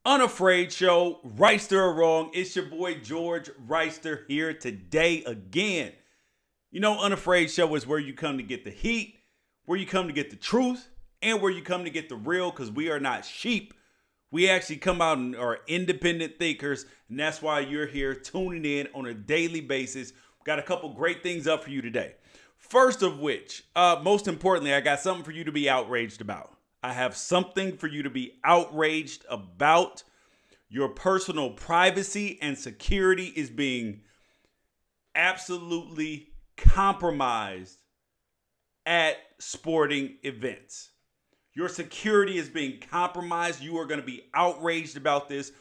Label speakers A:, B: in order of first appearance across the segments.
A: Unafraid Show, Reister or Wrong. It's your boy George Reister here today again. You know, Unafraid Show is where you come to get the heat, where you come to get the truth, and where you come to get the real, because we are not sheep. We actually come out and are independent thinkers, and that's why you're here tuning in on a daily basis. We've got a couple great things up for you today. First of which, most importantly, I got something for you to be outraged about. I have something for you to be outraged about. Your personal privacy and security is being absolutely compromised at sporting events. Your security is being compromised. You are going to be outraged about this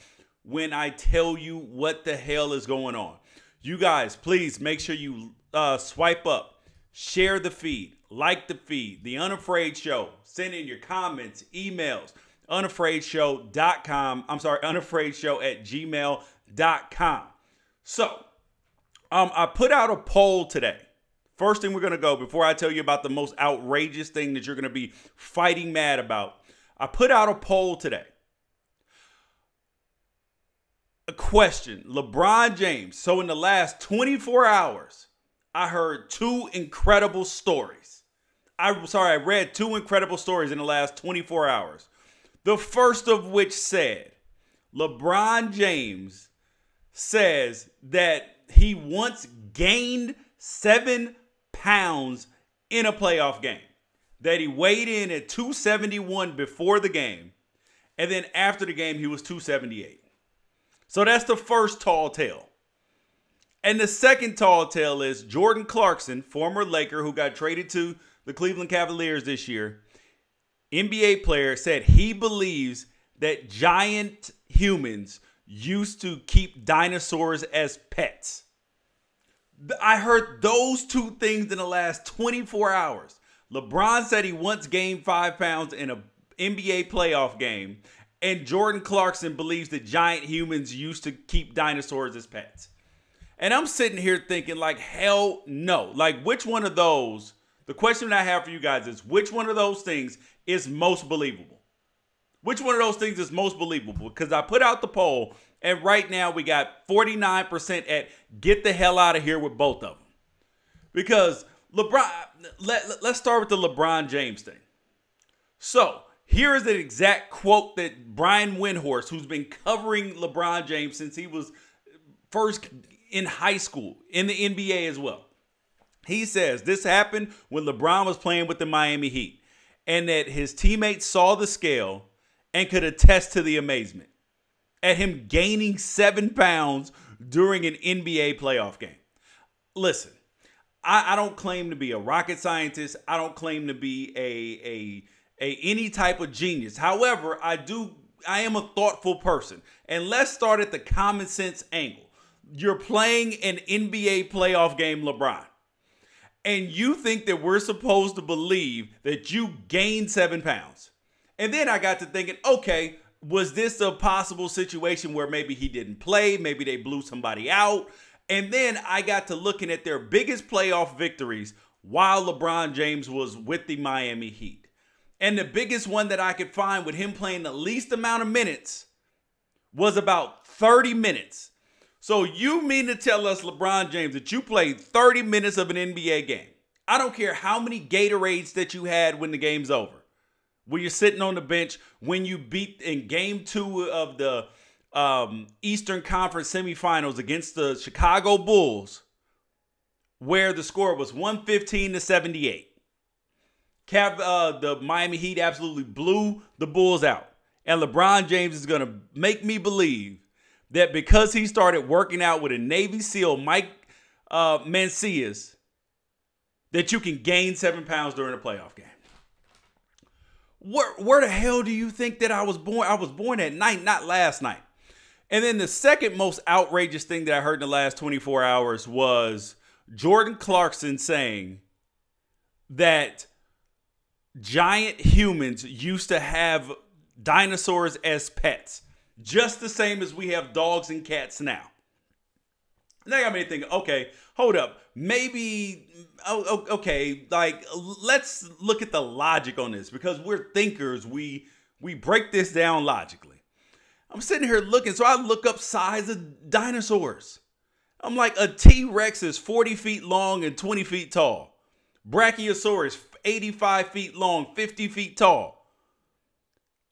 A: when I tell you what the hell is going on. You guys, please make sure you swipe up, share the feed, like the feed, The Unafraid Show. Send in your comments, emails, unafraidshow.com. I'm sorry, unafraidshow@gmail.com. So, I put out a poll today. First thing we're going to go, before I tell you about the most outrageous thing that you're going to be fighting mad about, I put out a poll today. A question, LeBron James. So in the last 24 hours, I heard two incredible stories. I read two incredible stories in the last 24 hours. The first of which said, LeBron James says that he once gained 7 pounds in a playoff game. That he weighed in at 271 before the game. And then after the game, he was 278. So that's the first tall tale. And the second tall tale is Jordan Clarkson, former Laker who got traded to the Cleveland Cavaliers this year, NBA player, said he believes that giant humans used to keep dinosaurs as pets. I heard those two things in the last 24 hours. LeBron said he once gained 5 pounds in an NBA playoff game, and Jordan Clarkson believes that giant humans used to keep dinosaurs as pets. And I'm sitting here thinking, like, hell no. Like, which one of those, the question I have for you guys is, which one of those things is most believable? Which one of those things is most believable? Because I put out the poll, and right now we got 49% at get the hell out of here with both of them. Because LeBron, let's start with the LeBron James thing. So here is an exact quote that Brian Windhorst, who's been covering LeBron James since he was first in high school, in the NBA as well. He says this happened when LeBron was playing with the Miami Heat, and that his teammates saw the scale and could attest to the amazement at him gaining 7 pounds during an NBA playoff game. Listen, I don't claim to be a rocket scientist. I don't claim to be any type of genius. However, I am a thoughtful person. And let's start at the common sense angle. You're playing an NBA playoff game, LeBron. And you think that we're supposed to believe that you gained 7 pounds. And then I got to thinking, okay, was this a possible situation where maybe he didn't play? Maybe they blew somebody out. And then I got to looking at their biggest playoff victories while LeBron James was with the Miami Heat. And the biggest one that I could find with him playing the least amount of minutes was about 30 minutes. So you mean to tell us, LeBron James, that you played 30 minutes of an NBA game? I don't care how many Gatorades that you had when the game's over. When you're sitting on the bench, when you beat in game 2 of the Eastern Conference semifinals against the Chicago Bulls, where the score was 115-78. The Miami Heat absolutely blew the Bulls out. And LeBron James is going to make me believe that because he started working out with a Navy SEAL, Mike Mancias, that you can gain 7 pounds during a playoff game. Where the hell do you think that I was born? I was born at night, not last night. And then the second most outrageous thing that I heard in the last 24 hours was Jordan Clarkson saying that giant humans used to have dinosaurs as pets, just the same as we have dogs and cats now. And that got me thinking, okay, hold up. Maybe, okay, like, let's look at the logic on this, because we're thinkers. We break this down logically. I'm sitting here looking. So I look up size of dinosaurs. I'm like, a T-Rex is 40 feet long and 20 feet tall. Brachiosaurus, 85 feet long, 50 feet tall.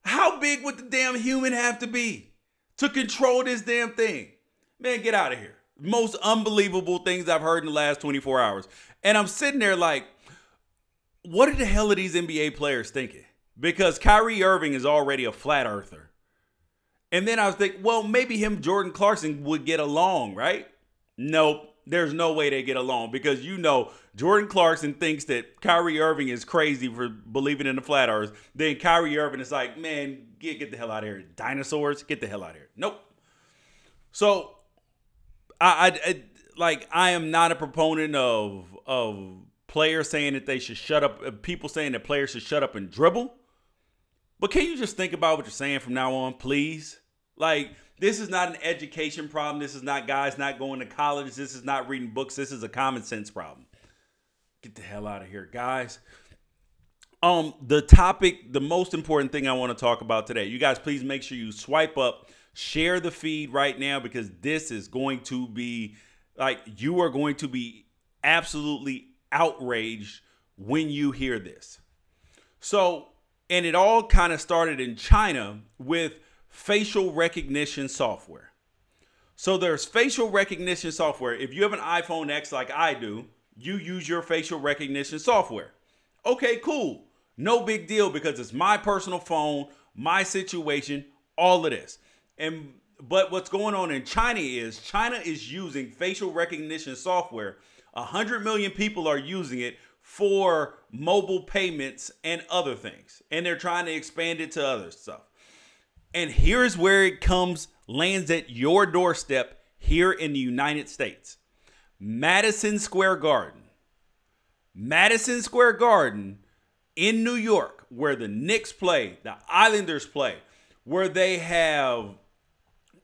A: How big would the damn human have to be to control this damn thing? Man, get out of here. Most unbelievable things I've heard in the last 24 hours. And I'm sitting there like, what the hell are these NBA players thinking? Because Kyrie Irving is already a flat earther. And then I was thinking, well, maybe him, Jordan Clarkson, would get along, right? Nope. There's no way they get along because, Jordan Clarkson thinks that Kyrie Irving is crazy for believing in the flat earth. Then Kyrie Irving is like, man, get the hell out of here. Dinosaurs, get the hell out of here. Nope. So I am not a proponent of players saying that they should shut up, people saying that players should shut up and dribble. But can you just think about what you're saying from now on, please? Like, this is not an education problem. This is not guys not going to college. This is not reading books. This is a common sense problem. Get the hell out of here, guys. The most important thing I want to talk about today. You guys, please make sure you swipe up, share the feed right now, because this is going to be, you are going to be absolutely outraged when you hear this. So, and it all kind of started in China with facial recognition software. So there's facial recognition software. If you have an iPhone X like I do, you use your facial recognition software. Okay, cool. No big deal because it's my personal phone, my situation, all of this. But what's going on in China is using facial recognition software. 100 million people are using it for mobile payments and other things. And they're trying to expand it to other stuff. And here's where it lands at your doorstep here in the United States. Madison Square Garden. Madison Square Garden in New York, where the Knicks play, the Islanders play, where they have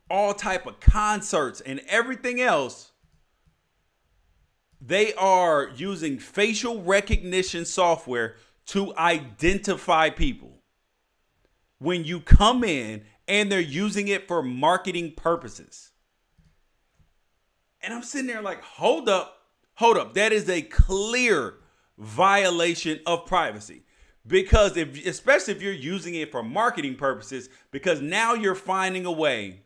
A: all type of concerts and everything else. They are using facial recognition software to identify people when you come in, and they're using it for marketing purposes. And I'm sitting there like, hold up. That is a clear violation of privacy. Because especially if you're using it for marketing purposes, because now you're finding a way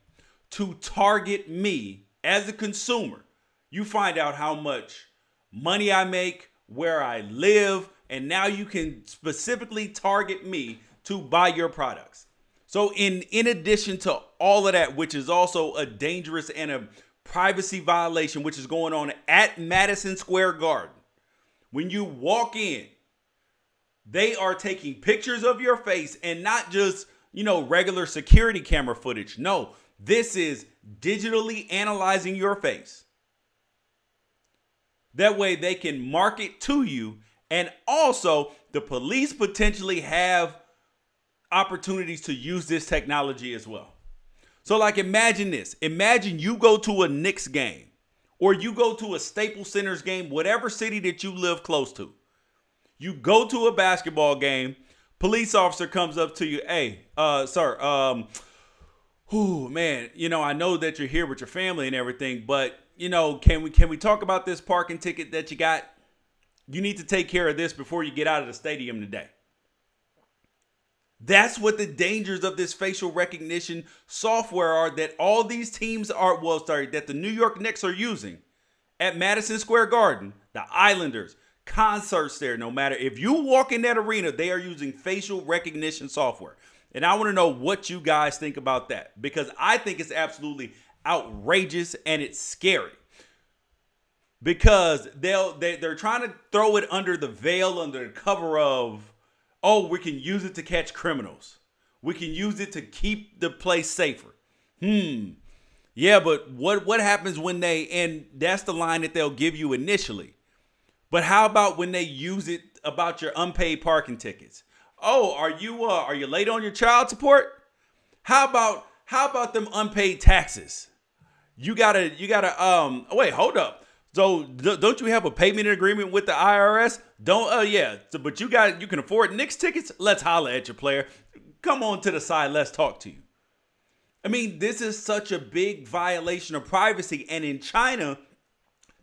A: to target me as a consumer. You find out how much money I make, where I live, and now you can specifically target me to buy your products. So in addition to all of that, which is also a dangerous and a privacy violation, which is going on at Madison Square Garden. When you walk in, they are taking pictures of your face and not just, regular security camera footage. No, this is digitally analyzing your face. That way they can market to you, and also the police potentially have opportunities to use this technology as well. So imagine this. Imagine you go to a Knicks game or you go to a Staples Centers game, whatever city that you live close to. You go to a basketball game, police officer comes up to you, hey, sir, man, I know that you're here with your family and everything, but can we talk about this parking ticket that you got? You need to take care of this before you get out of the stadium today. That's what the dangers of this facial recognition software are that all these teams that the New York Knicks are using at Madison Square Garden, the Islanders, concerts there. No matter if you walk in that arena, they are using facial recognition software. And I want to know what you guys think about that, because I think it's absolutely outrageous and it's scary. Because they're trying to throw it under the veil, under the cover of, oh, we can use it to catch criminals. We can use it to keep the place safer. Yeah, but what happens when and that's the line that they'll give you initially. But how about when they use it about your unpaid parking tickets? Oh, are you late on your child support? How about them unpaid taxes? You gotta wait, hold up. So don't you have a payment agreement with the IRS? But you can afford Knicks tickets? Let's holler at your player. Come on to the side. Let's talk to you. I mean, this is such a big violation of privacy. And in China,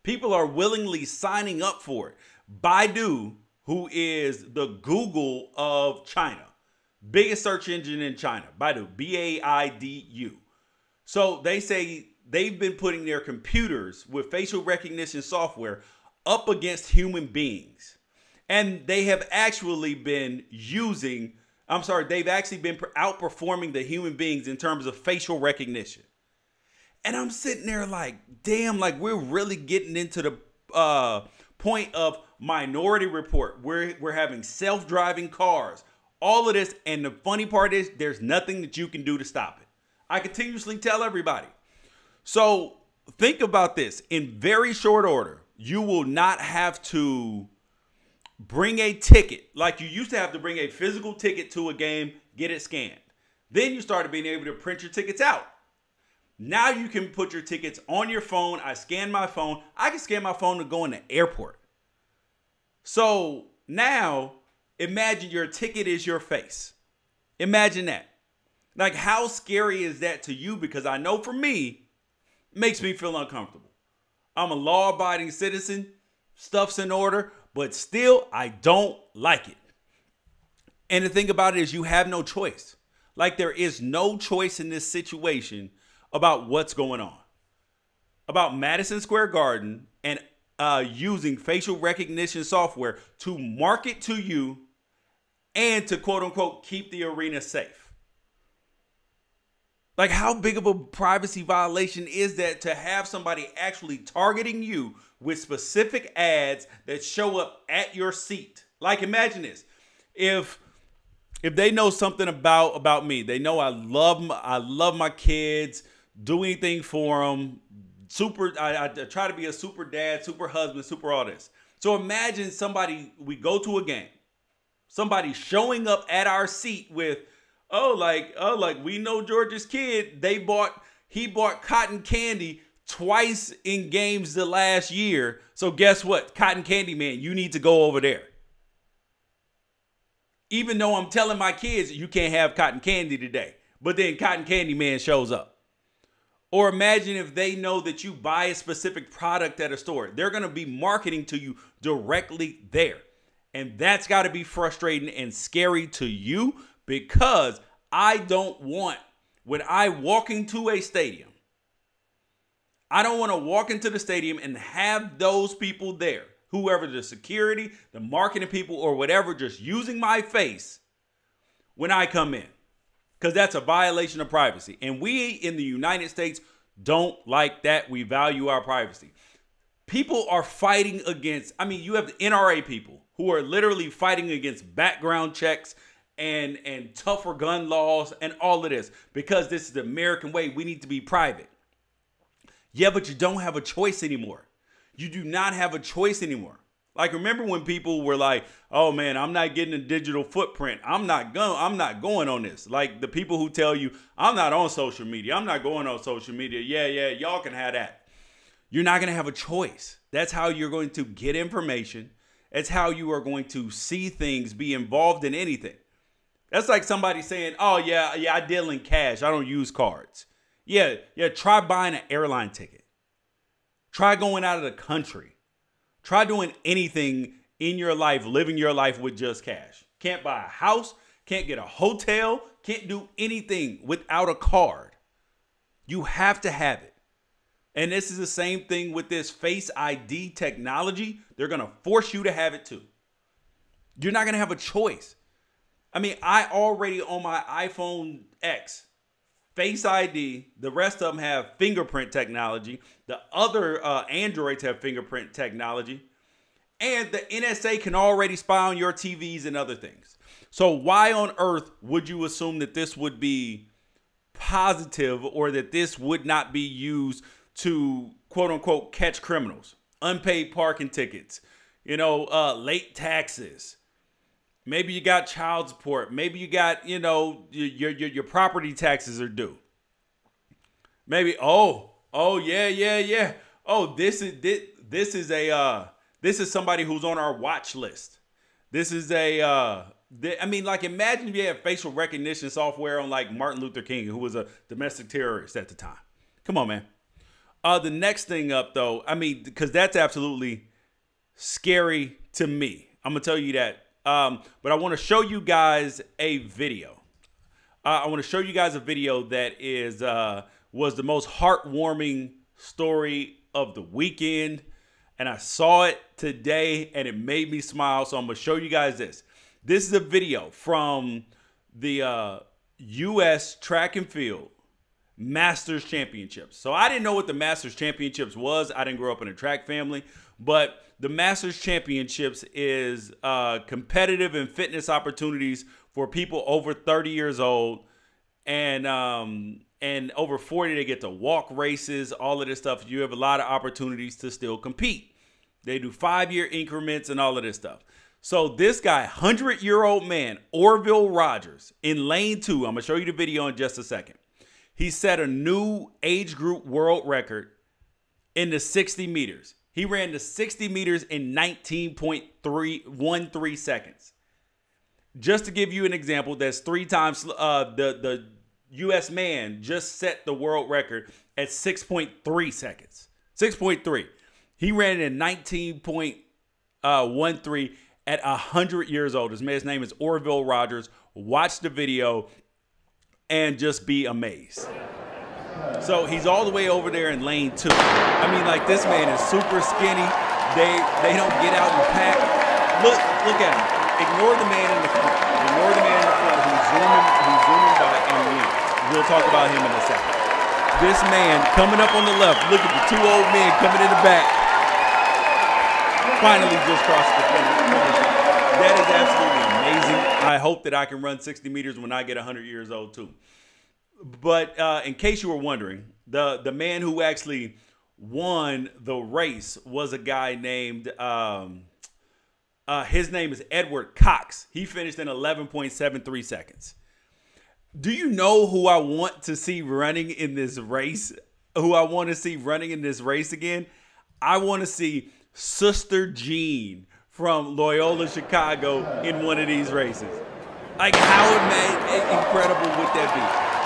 A: people are willingly signing up for it. Baidu, who is the Google of China, biggest search engine in China, Baidu, Baidu. So they say they've been putting their computers with facial recognition software up against human beings. And they have actually been they've actually been outperforming the human beings in terms of facial recognition. And I'm sitting there like, damn, like we're really getting into the point of Minority Report. We're having self-driving cars, all of this. And the funny part is there's nothing that you can do to stop it. I continuously tell everybody. So think about this. In very short order, you will not have to bring a ticket like you used to have to bring a physical ticket to a game, get it scanned. Then you started being able to print your tickets out. Now you can put your tickets on your phone. I scan my phone. I can scan my phone to go in the airport. So now imagine your ticket is your face. Imagine that. Like, how scary is that to you? Because I know for me, it makes me feel uncomfortable. I'm a law-abiding citizen. Stuff's in order. But still, I don't like it. And the thing about it is you have no choice. Like, there is no choice in this situation about what's going on. About Madison Square Garden and using facial recognition software to market to you and to, quote unquote, keep the arena safe. Like, how big of a privacy violation is that to have somebody actually targeting you with specific ads that show up at your seat? Like, imagine this. If they know something about me, they know I love my kids, do anything for them. I try to be a super dad, super husband, super all this. So imagine we go to a game, somebody showing up at our seat with, we know George's kid, he bought cotton candy twice in games the last year. So guess what? Cotton Candy Man, you need to go over there. Even though I'm telling my kids you can't have cotton candy today, but then Cotton Candy Man shows up. Or imagine if they know that you buy a specific product at a store. They're going to be marketing to you directly there. And that's got to be frustrating and scary to you, because I don't want, when I walk into a stadium, I don't want to walk into the stadium and have those people there, whoever the security, the marketing people, or whatever, just using my face when I come in. Because that's a violation of privacy. And we in the United States don't like that. We value our privacy. People are fighting against, you have the NRA people who are literally fighting against background checks and tougher gun laws and all of this, because this is the American way. We need to be private. Yeah, but you don't have a choice anymore. You do not have a choice anymore. Like, remember when people were like, oh man, I'm not getting a digital footprint. I'm not going on this. Like the people who tell you, I'm not on social media. I'm not going on social media. Yeah, y'all can have that. You're not going to have a choice. That's how you're going to get information. It's how you are going to see things, be involved in anything. That's like somebody saying, oh yeah, I deal in cash. I don't use cards. Yeah, try buying an airline ticket. Try going out of the country. Try doing anything in your life, living your life with just cash. Can't buy a house, can't get a hotel, can't do anything without a card. You have to have it. And this is the same thing with this Face ID technology. They're going to force you to have it too. You're not going to have a choice. I already on my iPhone X, Face ID, the rest of them have fingerprint technology. The other Androids have fingerprint technology. And the NSA can already spy on your TVs and other things. So why on earth would you assume that this would be positive, or that this would not be used to, quote unquote, catch criminals? Unpaid parking tickets, late taxes. Maybe you got child support. Maybe you got, your property taxes are due. Maybe, yeah. Oh, this is somebody who's on our watch list. This is a I mean, like, imagine if you had facial recognition software on like Martin Luther King, who was a domestic terrorist at the time. Come on, man. The next thing up, though, I mean, because that's absolutely scary to me. I'm gonna tell you that. But I want to show you guys a video. I want to show you guys a video that was the most heartwarming story of the weekend. And I saw it today and it made me smile. So I'm going to show you guys this. This is a video from the U.S. Track and Field Masters Championships. So I didn't know what the Masters Championships was. I didn't grow up in a track family. But the Masters Championships is competitive and fitness opportunities for people over 30 years old. And over 40, they get to walk races, all of this stuff. You have a lot of opportunities to still compete. They do 5-year increments and all of this stuff. So this guy, 100-year-old man, Orville Rogers, in lane 2, I'm going to show you the video in just a second. He set a new age group world record in the 60 meters. He ran the 60 meters in 19.313 seconds. Just to give you an example, that's 3 times the U.S. man just set the world record at 6.3 seconds. 6.3. He ran it in 19.13 at 100 years old. His man's name is Orville Rogers. Watch the video and just be amazed. So he's all the way over there in lane 2. I mean, like, this man is super skinny. They don't get out and pack. Look at him. Ignore the man in the front. Ignore the man in the front who's zooming by and wins. We'll talk about him in a second. This man coming up on the left. Look at the 2 old men coming in the back. Finally just crossed the finish. That is absolutely amazing. I hope that I can run 60 meters when I get 100 years old too. But in case you were wondering, the man who actually won the race was a guy named, his name is Edward Cox. He finished in 11.73 seconds. Do you know who I want to see running in this race? Who I want to see running in this race again? I want to see Sister Jean from Loyola, Chicago in one of these races. Like, how incredible would that be?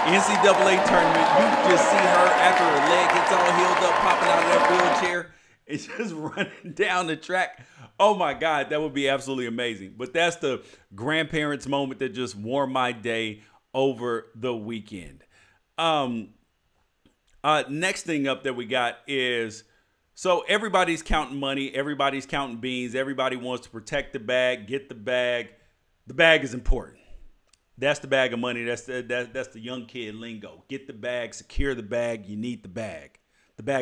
A: NCAA tournament, you just see her after her leg gets all healed up, popping out of that wheelchair and just running down the track. Oh my God, that would be absolutely amazing. But that's the grandparents moment that just warmed my day over the weekend. Next thing up that we got is, so everybody's counting money, everybody's counting beans, everybody wants to protect the bag, get the bag. The bag is important. That's the bag of money. That's the young kid lingo. Get the bag, secure the bag. You need the bag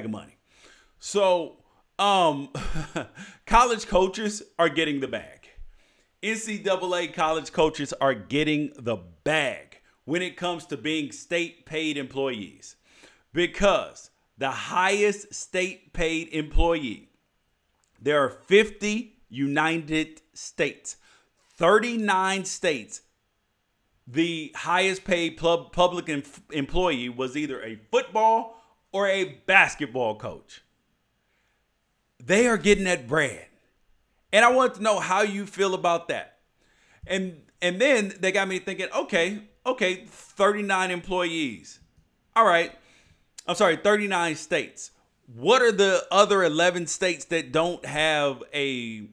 A: of money. So college coaches are getting the bag. NCAA college coaches are getting the bag when it comes to being state paid employees, because the highest state paid employee, there are 50 United States, 39 states. The highest paid public employee was either a football or a basketball coach. They are getting that bread. And I want to know how you feel about that. And then they got me thinking, okay, 39 employees. All right. I'm sorry, 39 states. What are the other 11 states that don't have a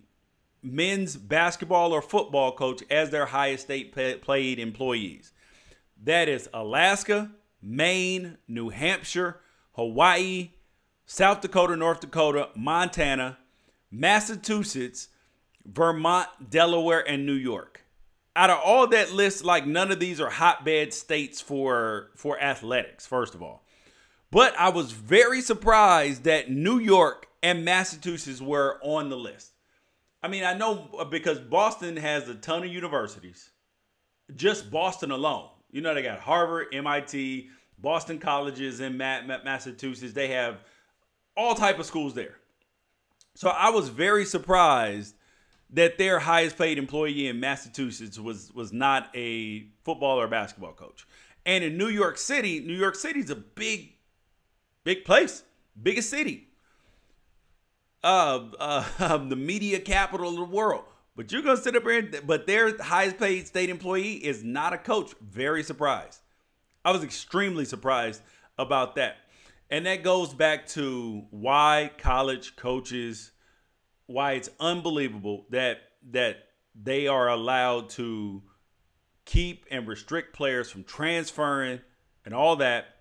A: men's basketball or football coach as their highest state paid employees? That is Alaska, Maine, New Hampshire, Hawaii, South Dakota, North Dakota, Montana, Massachusetts, Vermont, Delaware, and New York. Out of all that list, like, none of these are hotbed states for athletics, first of all. But I was very surprised that New York and Massachusetts were on the list. I mean, I know because Boston has a ton of universities. Just Boston alone. You know, they got Harvard, MIT, Boston colleges in Massachusetts. They have all type of schools there. So I was very surprised that their highest paid employee in Massachusetts was not a football or basketball coach. And in New York City's a big place, biggest city. The media capital of the world. But you're going to sit up here, but their highest paid state employee is not a coach. Very surprised. I was extremely surprised about that. And that goes back to why college coaches, why it's unbelievable that they are allowed to keep and restrict players from transferring and all that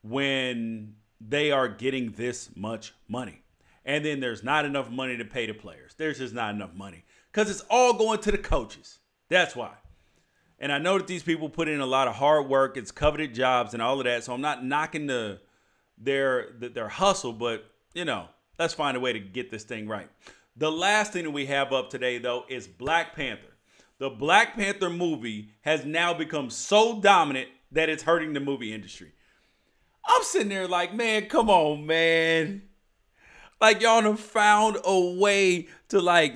A: when they are getting this much money. And then there's not enough money to pay the players. There's just not enough money because it's all going to the coaches. That's why. And I know that these people put in a lot of hard work. It's coveted jobs and all of that. So I'm not knocking their hustle, but, let's find a way to get this thing right. The last thing that we have up today, though, is Black Panther. The Black Panther movie has now become so dominant that it's hurting the movie industry. I'm sitting there like, man, come on, man. Like, y'all have found a way to, like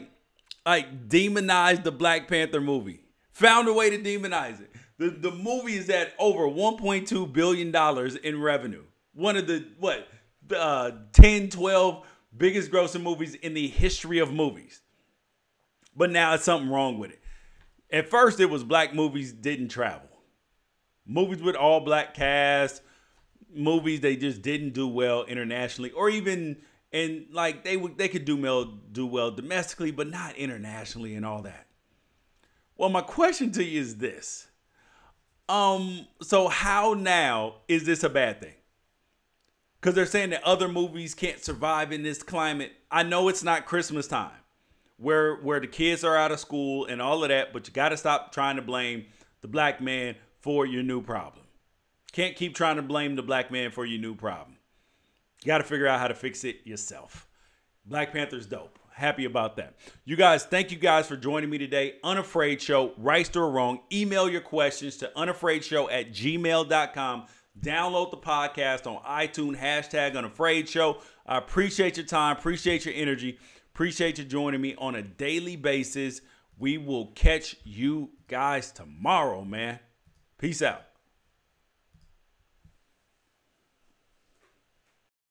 A: demonize the Black Panther movie. Found a way to demonize it. The movie is at over $1.2 billion in revenue. One of the, 10, 12 biggest grossing movies in the history of movies. But now it's something wrong with it. At first, it was black movies didn't travel. Movies with all black cast, movies they just didn't do well internationally, or even they could do well domestically, but not internationally and all that. Well, my question to you is this. So how now is this a bad thing? Because they're saying that other movies can't survive in this climate. I know it's not Christmas time where the kids are out of school and all of that, but you got to stop trying to blame the black man for your new problem. Can't keep trying to blame the black man for your new problem. You got to figure out how to fix it yourself. Black Panther's dope. Happy about that. You guys, thank you guys for joining me today. Unafraid Show, right or wrong. Email your questions to unafraidshow@gmail.com. Download the podcast on iTunes, #Unafraid Show. I appreciate your time. Appreciate your energy. Appreciate you joining me on a daily basis. We will catch you guys tomorrow, man. Peace out.